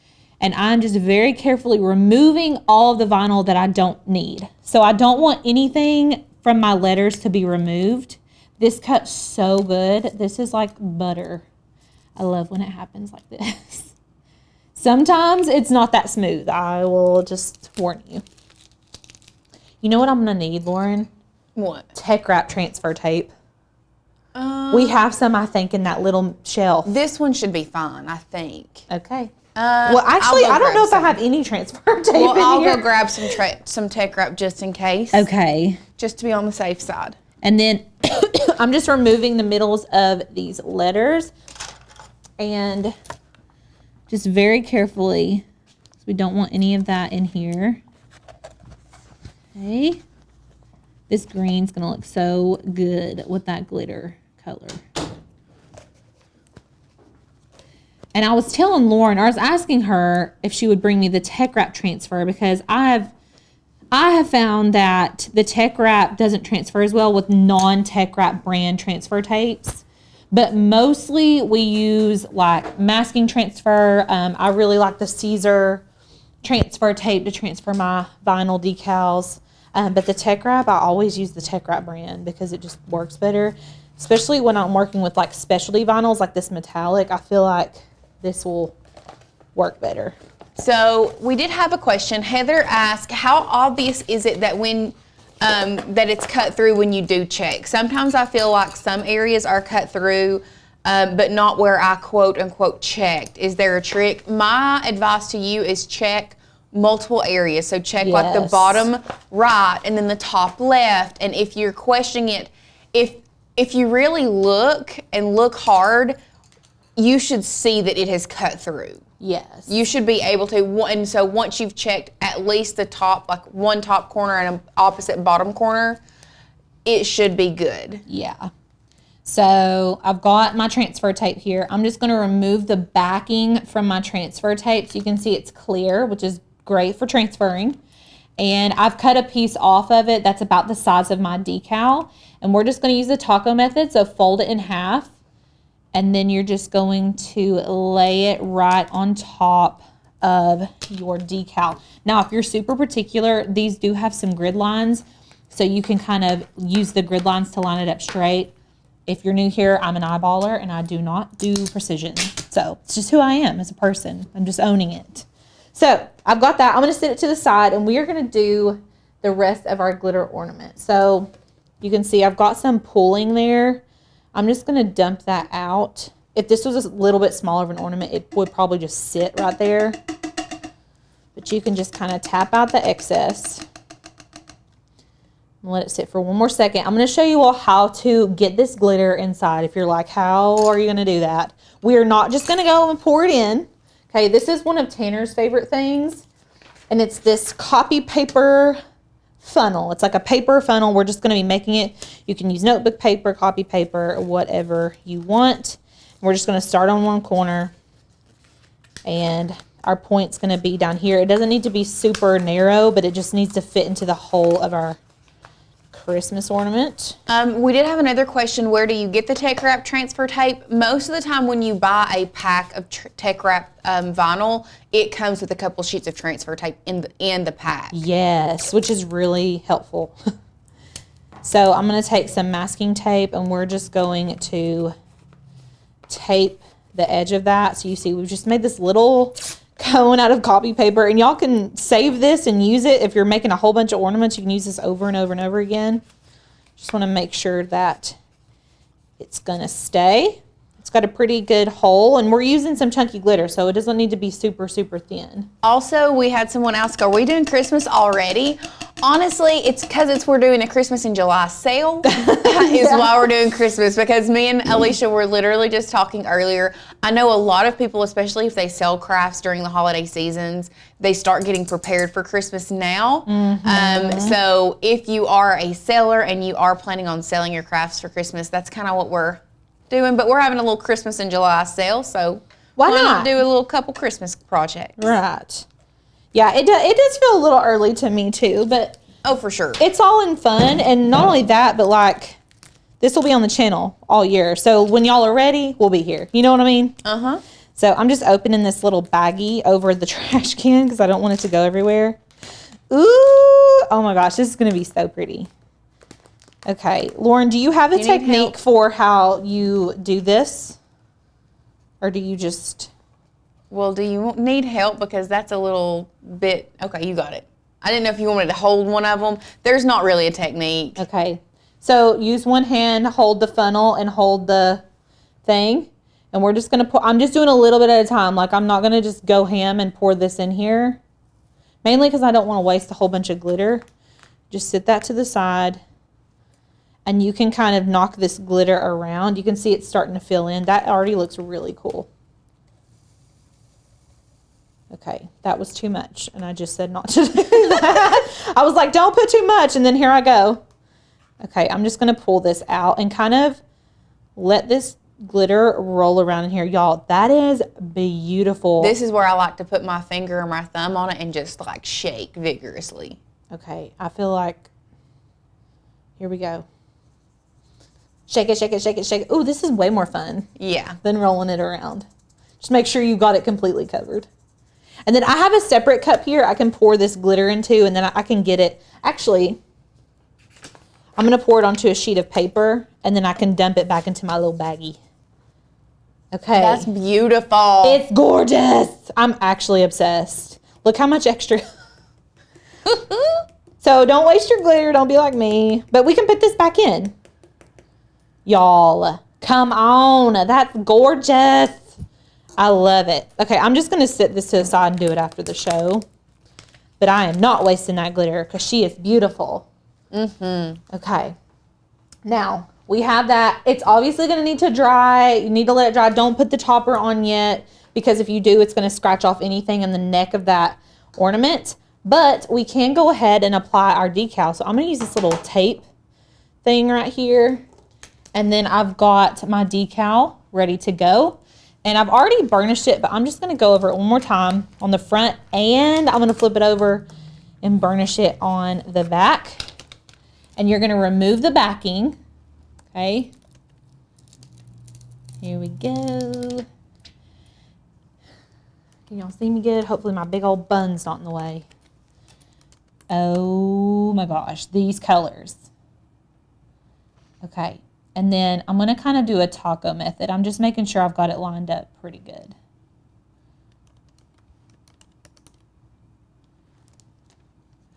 And I'm just very carefully removing all of the vinyl that I don't need. So I don't want anything from my letters to be removed. This cuts so good. This is like butter. I love when it happens like this. Sometimes it's not that smooth. I will just warn you. You know what I'm gonna need, Lauren? What? Tech wrap transfer tape. We have some, I think, in that little shelf. This one should be fine, I think. Okay. Well, actually, I don't know if I have any transfer tape. Well, I'll here. go grab some tech wrap just in case. Okay. Just to be on the safe side. And then I'm just removing the middles of these letters and just very carefully, because we don't want any of that in here. Okay. This green's gonna look so good with that glitter color. And I was telling Lauren, or I was asking her if she would bring me the tech wrap transfer, because I have found that the tech wrap doesn't transfer as well with non-tech wrap brand transfer tapes. But mostly we use like masking transfer. I really like the Caesar transfer tape to transfer my vinyl decals. But the tech wrap, I always use the tech wrap brand because it just works better. Especially when I'm working with like specialty vinyls like this metallic, I feel like this will work better. So we did have a question. Heather asked, how obvious is it that when that it's cut through when you do check? Sometimes I feel like some areas are cut through, but not where I quote unquote checked. Is there a trick? My advice to you is check multiple areas. So check like the bottom right and then the top left. And if you're questioning it, if you really look and look hard, you should see that it has cut through. Yes. You should be able to, and so once you've checked at least the top, like one top corner and an opposite bottom corner, it should be good. Yeah. So I've got my transfer tape here. I'm just gonna remove the backing from my transfer tape so you can see it's clear, which is great for transferring. And I've cut a piece off of it that's about the size of my decal. And we're just gonna use the taco method, so fold it in half. And then you're just going to lay it right on top of your decal. Now, if you're super particular, these do have some grid lines, so you can kind of use the grid lines to line it up straight. If you're new here, I'm an eyeballer and I do not do precision. So it's just who I am as a person. I'm just owning it. So I've got that. I'm gonna set it to the side and we are gonna do the rest of our glitter ornament. So you can see I've got some pooling there. I'm just gonna dump that out. If this was a little bit smaller of an ornament, it would probably just sit right there. But you can just kind of tap out the excess. And let it sit for one more second. I'm gonna show you all how to get this glitter inside. If you're like, how are you gonna do that? We are not just gonna go and pour it in. Okay, this is one of Tanner's favorite things. And it's this copy paper funnel. It's like a paper funnel. We're just going to be making it. You can use notebook paper, copy paper, whatever you want. We're just going to start on one corner and our point's going to be down here. It doesn't need to be super narrow, but it just needs to fit into the whole of our Christmas ornament. We did have another question. Where do you get the tech wrap transfer tape? Most of the time when you buy a pack of tech wrap vinyl, it comes with a couple sheets of transfer tape in the pack. Yes, which is really helpful. So I'm going to take some masking tape and we're just going to tape the edge of that. So you see we've just made this little cone out of copy paper, and y'all can save this and use it if you're making a whole bunch of ornaments. You can use this over and over and over again. Just want to make sure that it's gonna stay. It's got a pretty good hole, and we're using some chunky glitter, so it doesn't need to be super, super thin. Also, we had someone ask, are we doing Christmas already? Honestly, it's because we're doing a Christmas in July sale is why we're doing Christmas, because me and Alicia were literally just talking earlier. I know a lot of people, especially if they sell crafts during the holiday seasons, they start getting prepared for Christmas now. So if you are a seller and you are planning on selling your crafts for Christmas, that's kind of what we're doing, but we're having a little Christmas in July sale, so why not do a little couple Christmas projects? Right. Yeah, it does feel a little early to me too, but oh, for sure. It's all in fun, and not only that, but like this will be on the channel all year. So when y'all are ready, we'll be here. You know what I mean? Uh-huh. So I'm just opening this little baggie over the trash can because I don't want it to go everywhere. Ooh, oh my gosh, this is gonna be so pretty. Okay, Lauren, do you have a technique for how you do this? Or do you just... Well, do you need help? Because that's a little bit... Okay, you got it. I didn't know if you wanted to hold one of them. There's not really a technique. Okay, so use one hand, hold the funnel, and hold the thing. And we're just gonna pour... I'm just doing a little bit at a time. Like, I'm not gonna just go ham and pour this in here. Mainly because I don't want to waste a whole bunch of glitter. Just sit that to the side. And you can kind of knock this glitter around. You can see it's starting to fill in. That already looks really cool. Okay, that was too much. And I just said not to do that. I was like, don't put too much. And then here I go. Okay, I'm just going to pull this out and kind of let this glitter roll around in here. Y'all, that is beautiful. This is where I like to put my finger or my thumb on it and just like shake vigorously. Okay, I feel like, here we go. Shake it, shake it, shake it, shake it. Ooh, this is way more fun. Yeah. Than rolling it around. Just make sure you got it completely covered. And then I have a separate cup here I can pour this glitter into, and then I can get it. Actually, I'm going to pour it onto a sheet of paper, and then I can dump it back into my little baggie. Okay. That's beautiful. It's gorgeous. I'm actually obsessed. Look how much extra. So don't waste your glitter. Don't be like me. But we can put this back in. Y'all, come on. That's gorgeous. I love it. Okay, I'm just going to sit this to the side and do it after the show. But I am not wasting that glitter because she is beautiful. Mm-hmm. Okay. Now, we have that. It's obviously going to need to dry. You need to let it dry. Don't put the topper on yet because if you do, it's going to scratch off anything in the neck of that ornament. But we can go ahead and apply our decal. So I'm going to use this little tape thing right here. And then I've got my decal ready to go. And I've already burnished it, but I'm just going to go over it one more time on the front. And I'm going to flip it over and burnish it on the back. And you're going to remove the backing. Okay. Here we go. Can y'all see me good? Hopefully my big old bun's not in the way. Oh my gosh, these colors. Okay. And then I'm going to kind of do a taco method. I'm just making sure I've got it lined up pretty good.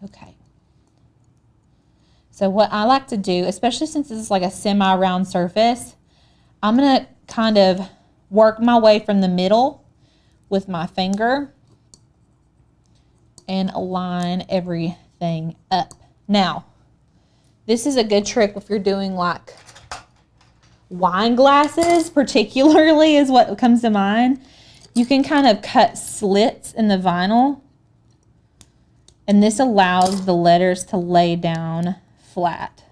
Okay. So what I like to do, especially since this is like a semi-round surface, I'm going to kind of work my way from the middle with my finger and align everything up. Now, this is a good trick if you're doing like wine glasses, particularly is what comes to mind. You can kind of cut slits in the vinyl, and this allows the letters to lay down flat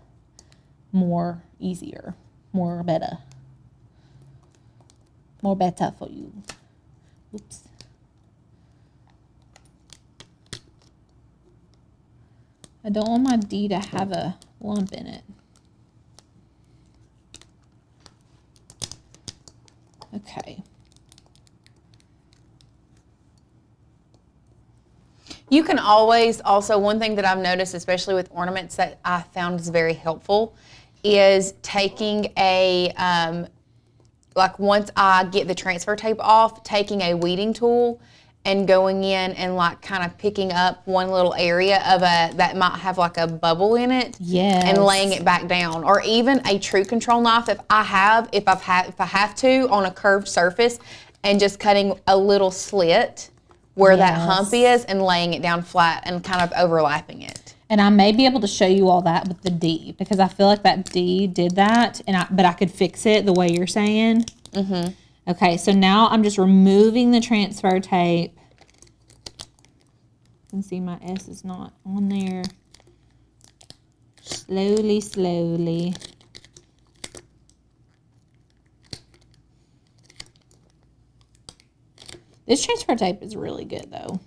more easier, more better for you. Oops. I don't want my D to have a lump in it. Okay. You can always, also one thing that I've noticed, especially with ornaments that I found is very helpful, is taking a, like once I get the transfer tape off, taking a weeding tool and going in and like kind of picking up one little area of that might have like a bubble in it. Yes. And laying it back down. Or even a true control knife if I have to on a curved surface and just cutting a little slit where that hump is and laying it down flat and kind of overlapping it. And I may be able to show you all that with the D because I feel like that D did that, but I could fix it the way you're saying. Mm-hmm. Okay, so now I'm just removing the transfer tape. You can see my S is not on there. Slowly, slowly. This transfer tape is really good though.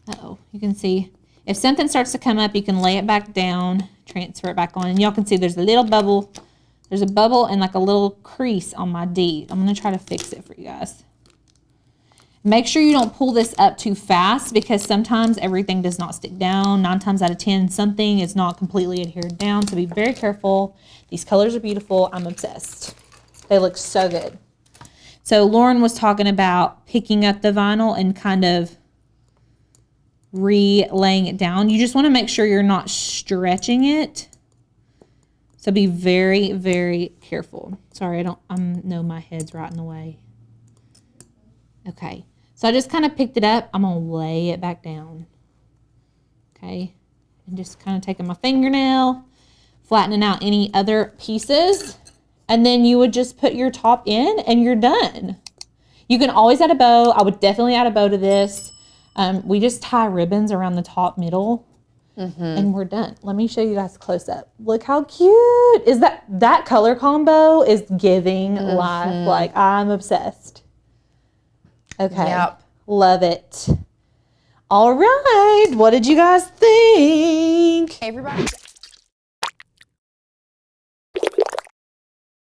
Uh-oh, you can see if something starts to come up, you can lay it back down, transfer it back on, and y'all can see there's a little bubble. There's a bubble and like a little crease on my D. I'm gonna try to fix it for you guys. Make sure you don't pull this up too fast because sometimes everything does not stick down. 9 times out of 10, something is not completely adhered down, so be very careful. These colors are beautiful. I'm obsessed. They look so good. So Lauren was talking about picking up the vinyl and kind of laying it down. You just want to make sure you're not stretching it. So be very, very careful. Sorry, I know my head's right in the way. Okay. So I just kind of picked it up. I'm going to lay it back down. Okay. And just kind of taking my fingernail, flattening out any other pieces. And then you would just put your top in and you're done. You can always add a bow. I would definitely add a bow to this. We just tie ribbons around the top middle and we're done. Let me show you guys close up. Look how cute. Is that color combo is giving life. Like I'm obsessed. Okay. Yep. Love it. All right. What did you guys think? Hey, everybody.